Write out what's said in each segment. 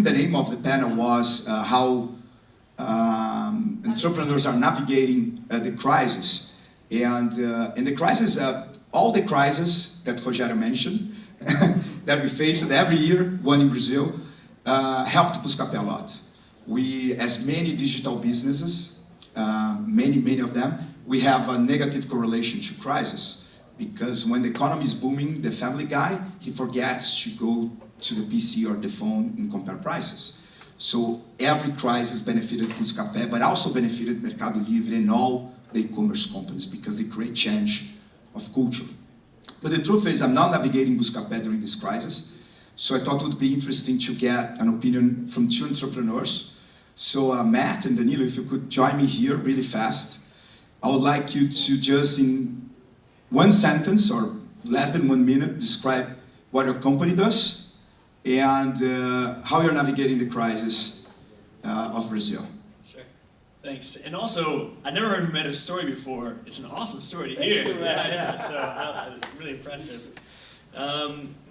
think the name of the panel was how entrepreneurs are navigating the crisis. And the crisis, all the crises that Rogério mentioned, that we faced every year, one in Brazil, helped Buscape a lot. We, as many digital businesses, many of them, we have a negative correlation to crisis. Because when the economy is booming, the family guy, he forgets to go to the PC or the phone and compare prices. So every crisis benefited Buscape, but also benefited Mercado Livre and all the e-commerce companies because they create change of culture. But the truth is, I'm not navigating Buscape during this crisis, so I thought it would be interesting to get an opinion from two entrepreneurs. So Matt and Danilo, if you could join me here really fast, I would like you to just in one sentence or less than 1 minute describe what your company does and how you're navigating the crisis of Brazil. Sure. Thanks. And also, I never heard Romero's story before. It's an awesome story to hear. Yeah. So really impressive.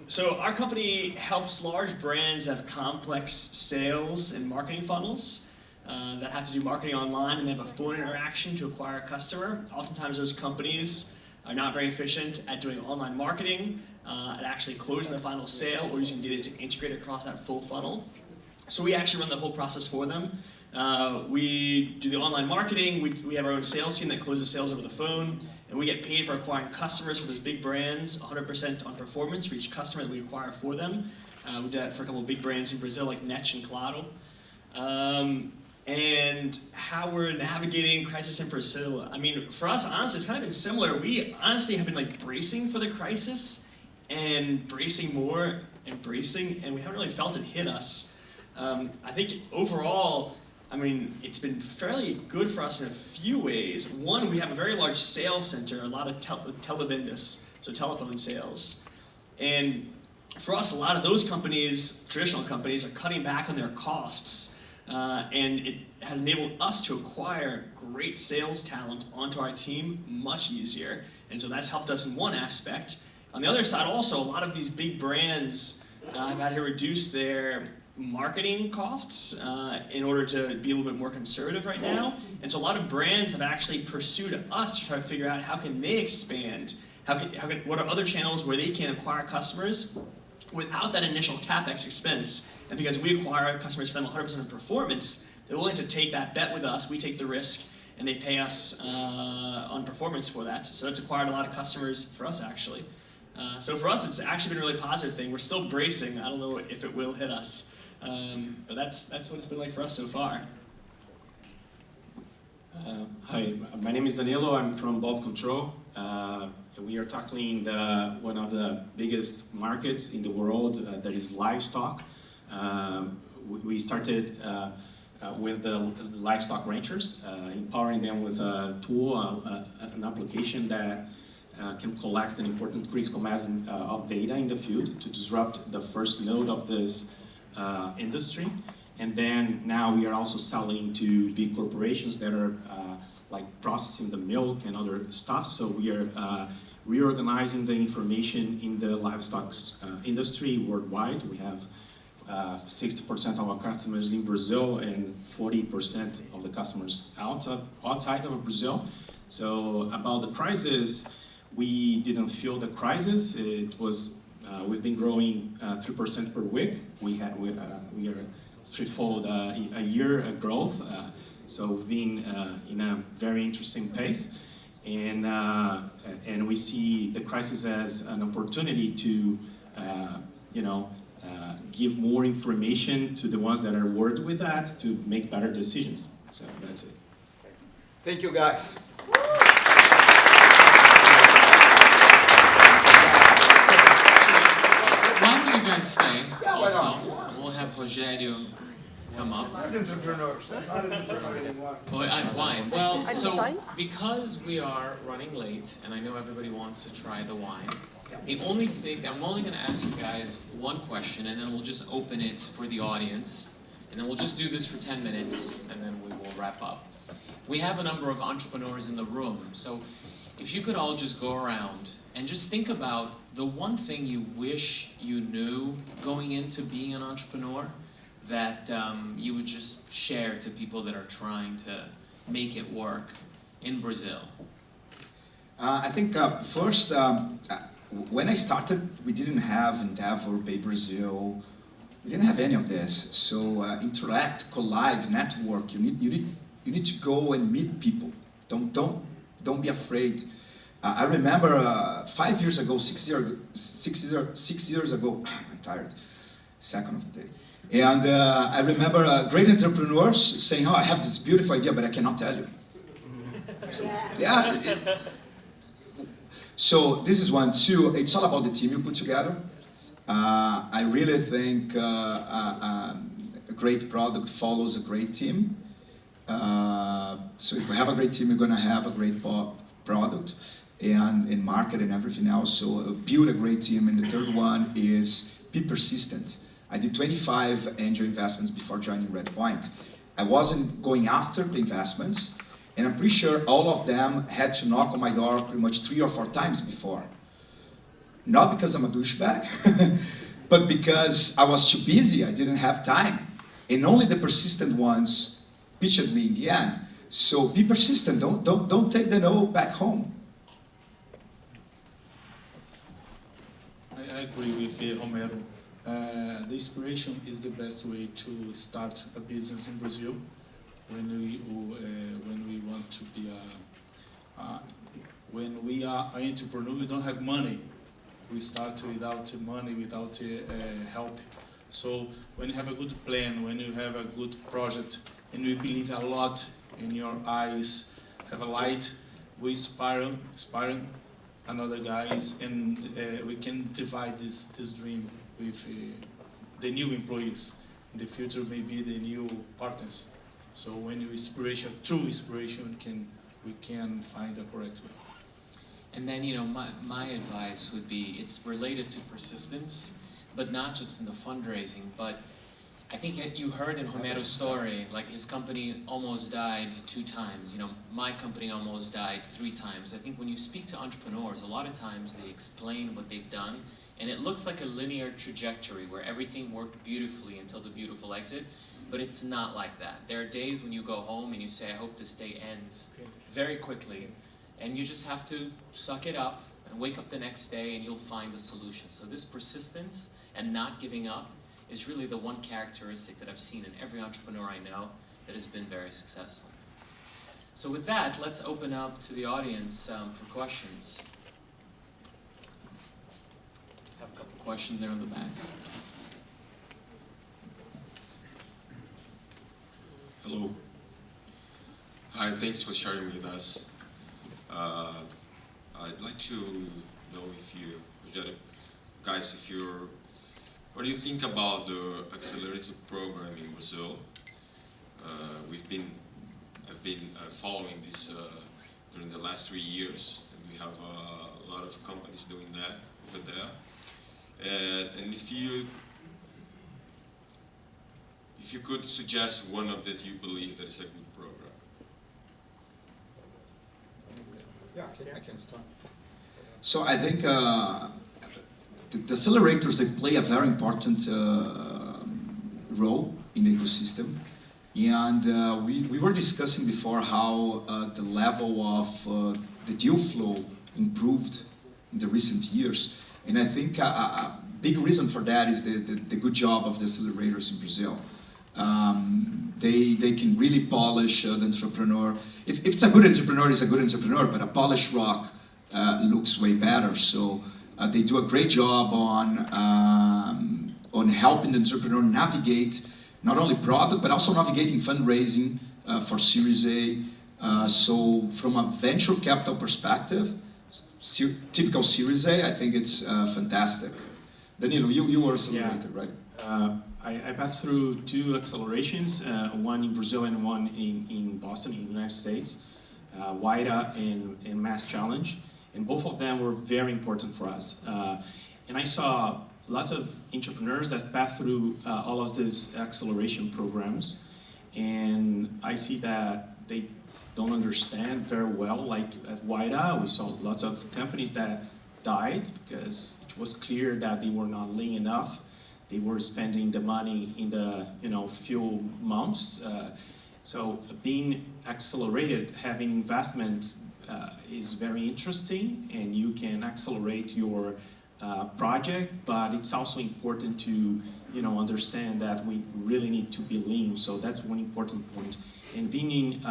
So our company helps large brands have complex sales and marketing funnels that have to do marketing online and they have a phone interaction to acquire a customer. Oftentimes those companies are not very efficient at doing online marketing, at actually closing the final sale or using data to integrate across that full funnel. So we actually run the whole process for them. We do the online marketing, we have our own sales team that closes sales over the phone, and we get paid for acquiring customers for those big brands, 100% on performance for each customer that we acquire for them. We do that for a couple of big brands in Brazil like Net and Claro. And how we're navigating crisis in Brazil. I mean, for us, honestly, it's kind of been similar. We honestly have been like bracing for the crisis and bracing more and bracing, and we haven't really felt it hit us. I think overall, I mean, it's been fairly good for us in a few ways. One, we have a very large sales center, a lot of televendas, so telephone sales. And for us, a lot of those companies, traditional companies, are cutting back on their costs. And it has enabled us to acquire great sales talent onto our team much easier. And so that's helped us in one aspect. On the other side also, a lot of these big brands have had to reduce their marketing costs in order to be a little bit more conservative right now. And so a lot of brands have actually pursued us to try to figure out how can they expand, what are other channels where they can acquire customers without that initial CapEx expense. And because we acquire customers for them 100% of performance, they're willing to take that bet with us, we take the risk, and they pay us on performance for that. So that's acquired a lot of customers for us actually. So for us, it's actually been a really positive thing. We're still bracing. I don't know if it will hit us. But that's what it's been like for us so far. Hi, my name is Danilo. I'm from Bolt Control. We are tackling one of the biggest markets in the world, that is livestock. We started with the livestock ranchers, empowering them with a tool, an application that can collect an important critical mass of data in the field to disrupt the first node of this industry. And then now we are also selling to big corporations that are like processing the milk and other stuff. So we are reorganizing the information in the livestock industry worldwide. We have 60% of our customers in Brazil and 40% of the customers outside of Brazil. So about the crisis, we didn't feel the crisis. It was we've been growing 3% per week. We are threefold a year growth. So we've been in a very interesting pace, and we see the crisis as an opportunity to, give more information to the ones that are worried with that to make better decisions. So that's it. Thank you, guys. Why don't you guys stay also? We'll have Rogério come up. Not entrepreneurs. Not entrepreneur anymore. Wine. Well, so because we are running late, and I know everybody wants to try the wine, the only thing, I'm only going to ask you guys one question, and then we'll just open it for the audience, and then we'll just do this for 10 minutes, and then we will wrap up. We have a number of entrepreneurs in the room, so if you could all just go around and just think about the one thing you wish you knew going into being an entrepreneur, that you would just share to people that are trying to make it work in Brazil? I think first, when I started, we didn't have Endeavor, BayBrazil. We didn't have any of this. So interact, collide, network. You need to go and meet people. Don't be afraid. I remember 5 years ago, 6 years ago. I'm tired. Second of the day. And I remember great entrepreneurs saying, "Oh, I have this beautiful idea, but I cannot tell you." So, yeah. So this is one. Two, it's all about the team you put together. I really think a great product follows a great team. So if we have a great team, we're going to have a great product and market and everything else. So build a great team. And the third one is be persistent. I did 25 angel investments before joining Redpoint. I wasn't going after the investments, and I'm pretty sure all of them had to knock on my door pretty much 3 or 4 times before. Not because I'm a douchebag, but because I was too busy, I didn't have time. And only the persistent ones pitched me in the end. So be persistent, don't take the no back home. I agree with Romero. The inspiration is the best way to start a business in Brazil. When we want to be when we are an entrepreneur, we don't have money. We start without money, without help. So when you have a good plan, when you have a good project, and we believe a lot in your eyes, have a light, we inspire another guys, and we can divide this dream with the new employees. In the future, maybe the new partners. So when you true inspiration, we can find the correct way. And then, my advice would be, it's related to persistence, but not just in the fundraising, but I think you heard in Romero's story, like his company almost died 2 times. My company almost died 3 times. I think when you speak to entrepreneurs, a lot of times they explain what they've done, and it looks like a linear trajectory where everything worked beautifully until the beautiful exit, but it's not like that. There are days when you go home and you say, I hope this day ends very quickly, and you just have to suck it up and wake up the next day and you'll find the solution. So this persistence and not giving up is really the one characteristic that I've seen in every entrepreneur I know that has been very successful. So with that, let's open up to the audience for questions. I have a couple questions there on the back. Hello. Hi, thanks for sharing with us. I'd like to know if you, guys, what do you think about the accelerator program in Brazil? I've been following this during the last 3 years, and we have a lot of companies doing that over there. And if you could suggest one of that you believe that is a good program. Yeah, I can start. So I think the accelerators, they play a very important role in the ecosystem. And we were discussing before how the level of the deal flow improved in the recent years. And I think a big reason for that is the good job of the accelerators in Brazil. They can really polish the entrepreneur. If it's a good entrepreneur, it's a good entrepreneur, but a polished rock looks way better. So they do a great job on helping the entrepreneur navigate not only product, but also navigating fundraising for Series A. So from a venture capital perspective, typical Series A, I think it's fantastic. Danilo, you were accelerator, right? I passed through 2 accelerations, one in Brazil and one in Boston, in the United States, WIDA and Mass Challenge, and both of them were very important for us. And I saw lots of entrepreneurs that passed through all of these acceleration programs, and I see that they don't understand very well. Like at WIDA, we saw lots of companies that died because it was clear that they were not lean enough. they were spending the money in the few months. So being accelerated, having investment is very interesting, and you can accelerate your project, but it's also important to understand that we really need to be lean. So that's one important point. And being in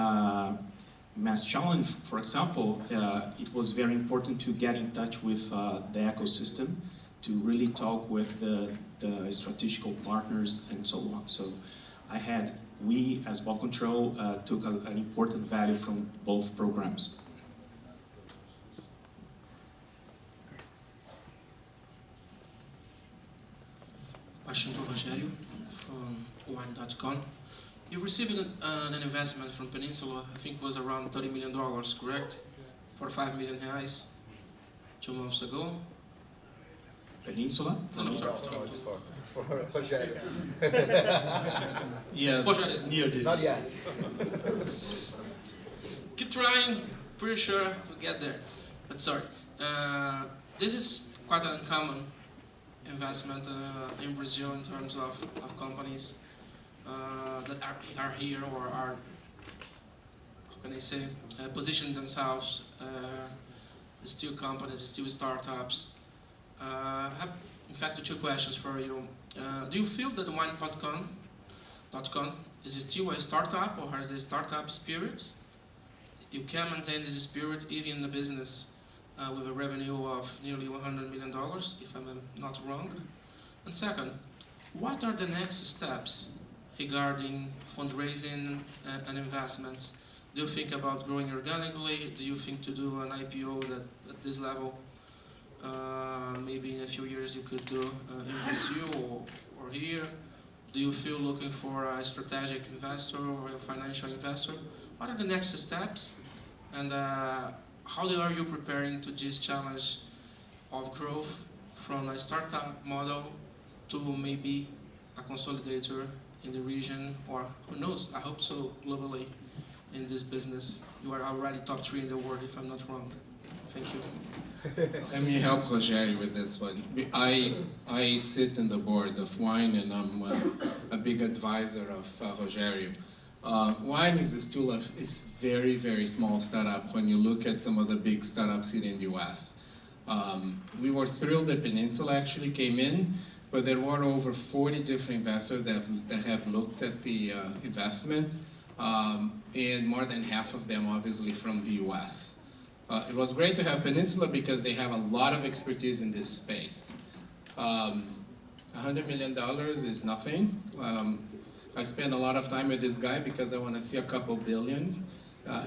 Mass Challenge, for example, it was very important to get in touch with the ecosystem, to really talk with the strategical partners and so on. So we as Ball Control took an important value from both programs. Question to Rogério from wine.com. You received an investment from Peninsula, I think it was around $30 million, correct? For 5 million reais 2 months ago. Peninsula? No, sorry. It's for Rogério. Yes, Rogério. near this. Not yet. Keep trying, pretty sure to get there. But sorry, this is quite an uncommon investment in Brazil in terms of companies that are here or are, how can I say, positioning themselves, still companies, still startups. I have, in fact, 2 questions for you. Do you feel that wine.com is still a startup or has a startup spirit? You can maintain this spirit even in the business with a revenue of nearly $100 million, if I'm not wrong. And second, what are the next steps regarding fundraising and investments? Do you think about growing organically? Do you think to do an IPO at this level? Maybe in a few years you could do in Brazil or here. Do you feel looking for a strategic investor or a financial investor? What are the next steps? And how are you preparing to this challenge of growth from a startup model to maybe a consolidator in the region, or who knows, I hope so, globally in this business? You are already top 3 in the world, if I'm not wrong. Thank you. Let me help Rogério with this one. I sit in the board of Wine, and I'm a big advisor of Rogério. Wine is still a very, very small startup when you look at some of the big startups here in the US. We were thrilled that Peninsula actually came in, but there were over 40 different investors that have looked at the investment, and more than half of them obviously from the US. It was great to have Peninsula because they have a lot of expertise in this space. $100 million is nothing. I spend a lot of time with this guy because I want to see a couple billion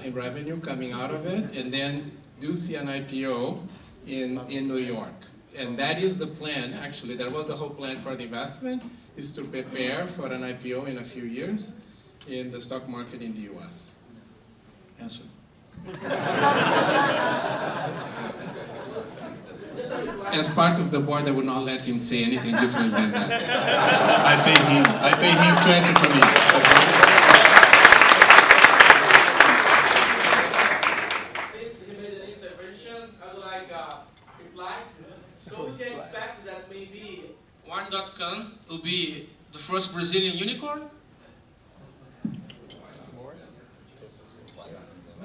in revenue coming out of it, and then do see an IPO in New York. And that is the plan, actually. That was the whole plan for the investment, is to prepare for an IPO in a few years in the stock market in the US. Answer. As part of the board, I would not let him say anything different than that. I pay him to answer for me. Since he made an intervention, I'd like a reply. So we can expect that maybe Wine.com will be the first Brazilian unicorn?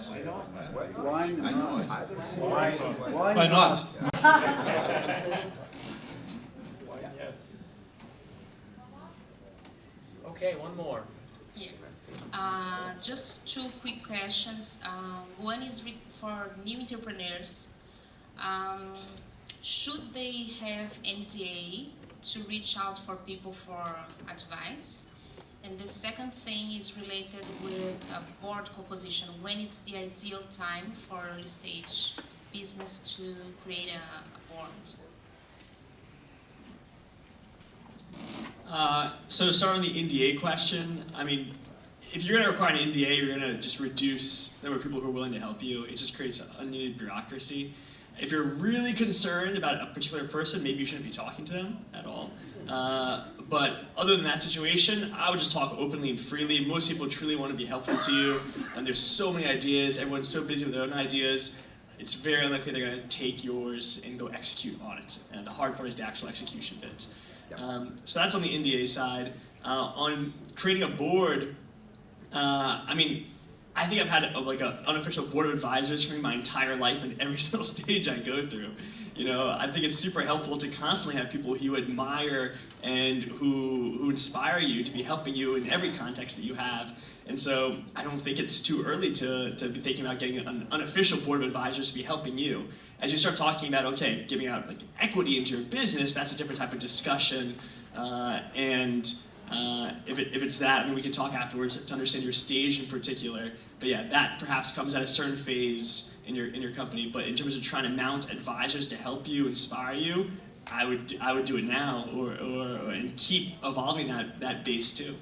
I know it. Why not? Okay, one more. Yeah. Just 2 quick questions. One is for new entrepreneurs. Should they have NDA to reach out for people for advice? And the second thing is related with a board composition. When it's the ideal time for early stage business to create a board? So to start on the NDA question, I mean, if you're going to require an NDA, you're going to just reduce the number of people who are willing to help you. It just creates unneeded bureaucracy. If you're really concerned about a particular person, maybe you shouldn't be talking to them at all. But other than that situation, I would just talk openly and freely. Most people truly want to be helpful to you, and there's so many ideas. Everyone's so busy with their own ideas. It's very unlikely they're going to take yours and go execute on it. And the hard part is the actual execution bit. So that's on the NDA side. On creating a board, I mean, I think I've had like an unofficial board of advisors for me my entire life in every single stage I go through. You know, I think it's super helpful to constantly have people who you admire and who inspire you to be helping you in every context that you have. And so I don't think it's too early to be thinking about getting an unofficial board of advisors to be helping you. As you start talking about, okay, giving out like equity into your business, that's a different type of discussion. If it's that, I mean, we can talk afterwards to understand your stage in particular. But yeah, that perhaps comes at a certain phase in your company. But in terms of trying to mount advisors to help you, inspire you, I would do it now, and keep evolving that base too.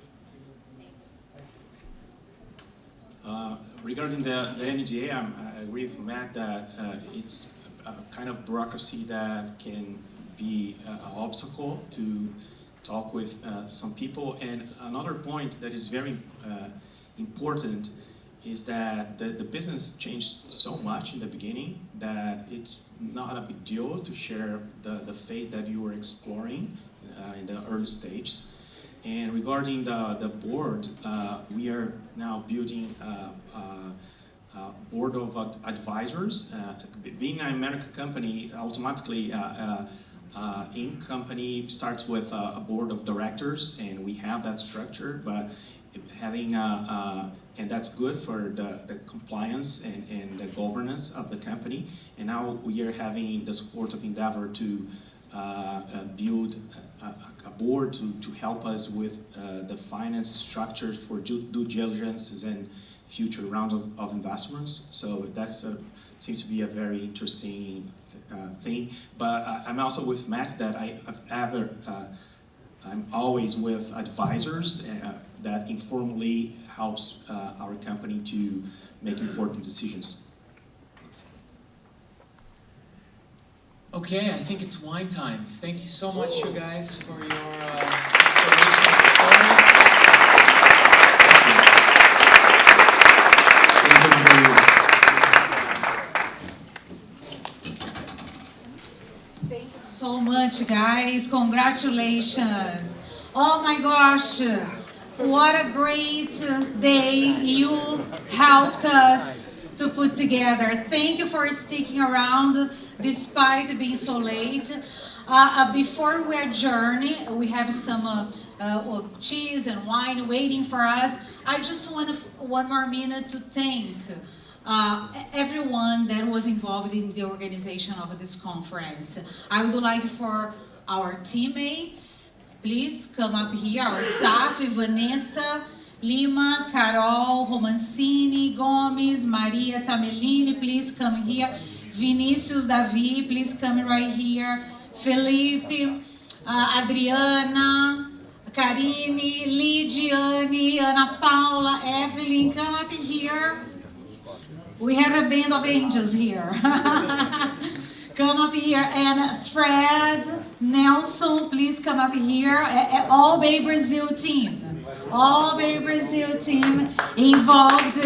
Regarding the NDA, I agree with Matt that it's a kind of bureaucracy that can be an obstacle to talk with some people. And another point that is very important is that the business changed so much in the beginning that it's not a big deal to share the phase that you were exploring in the early stages. And regarding the board, we are now building a board of advisors. Being an American company, automatically in company starts with a board of directors, and we have that structure, but having and that's good for the compliance and the governance of the company. And now we are having the support of Endeavor to build a board to help us with the finance structures for due diligences and future rounds of investments. So that's seems to be a very interesting thing. But I'm also with Matt that I'm always with advisors that informally helps our company to make important decisions. Okay, I think it's wine time. Thank you so much, you guys, for your inspirational stories. Thank you so much, guys. Congratulations. Oh my gosh. What a great day you helped us to put together. Thank you for sticking around despite being so late. Before we adjourn, we have some cheese and wine waiting for us. I just want one more minute to thank everyone that was involved in the organization of this conference. I would like for our teammates, please come up here, our staff, Vanessa, Lima, Carol, Romancini, Gomes, Maria Tamelini, please come here. Vinicius Davi, please come right here. Felipe, Adriana, Karine, Lidiane, Ana Paula, Evelyn, come up here. We have a band of angels here. Come up here. And Fred, Nelson, please come up here. All BayBrazil team. All BayBrazil team involved